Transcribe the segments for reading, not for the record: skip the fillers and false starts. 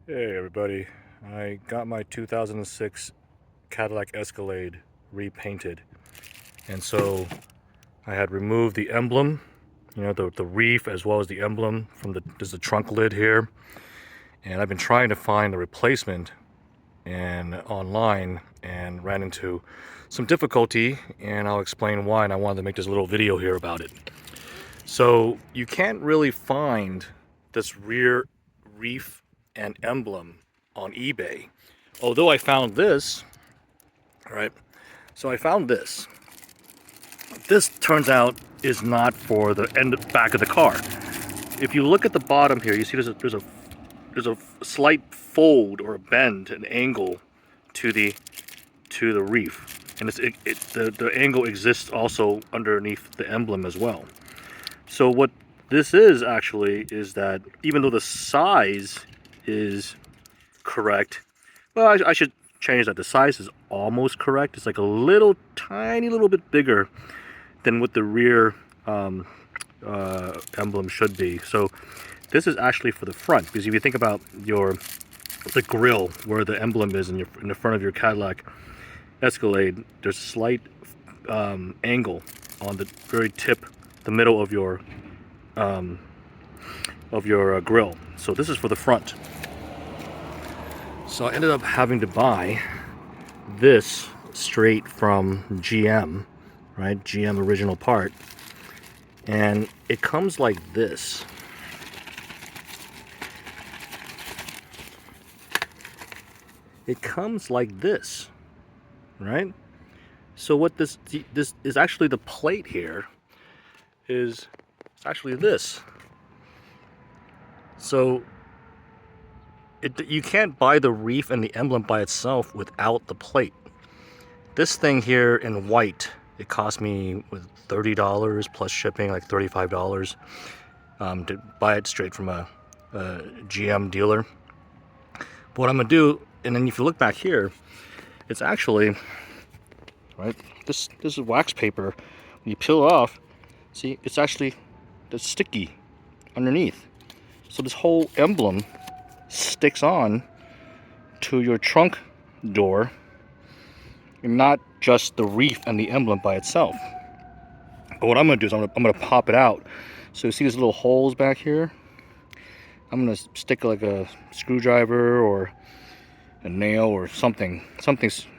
Hey everybody, I got my 2006 Cadillac Escalade repainted, and so I had removed the emblem, the reef, as well as the emblem from there's the trunk lid here, and I've been trying to find a replacement and online and ran into some difficulty, and I'll explain why, and I wanted to make this little video here about it. So you can't really find this rear reef and emblem on eBay, although I found this. All right, so I found this. This turns out is not for the back of the car. If you look at the bottom here, you see there's a slight fold or a bend, an angle to the reef, and the angle exists also underneath the emblem as well. So what this is actually is that even though the size is correct, well, I should change that. The size is almost correct. It's like a little tiny little bit bigger than what the rear emblem should be. So this is actually for the front, because if you think about the grille where the emblem is in the front of your Cadillac Escalade, there's a slight angle on the very tip, the middle of your grille. So this is for the front. So I ended up having to buy this straight from GM, right? GM original part. And it comes like this. It comes like this, right? So what this is actually, the plate here is actually this. So you can't buy the reef and the emblem by itself without the plate. This thing here in white, it cost me with $30 plus shipping, like $35, to buy it straight from a GM dealer. But what I'm gonna do, and then if you look back here, it's actually, right, this is wax paper. When you peel it off, see, it's actually sticky underneath. So this whole emblem sticks on to your trunk door, and not just the reef and the emblem by itself. But what I'm going to do is I'm going to pop it out. So you see these little holes back here? I'm going to stick like a screwdriver or a nail or something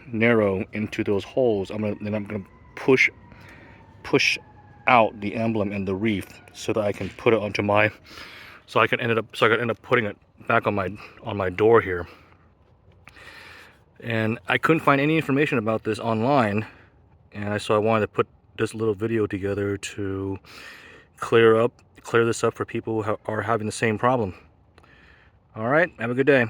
narrow into those holes. Then I'm going to push out the emblem and the reef so that I can put it onto my, so I can end up putting it back on my door here. And I couldn't find any information about this online, and so I wanted to put this little video together to clear this up for people who are having the same problem. All right, have a good day.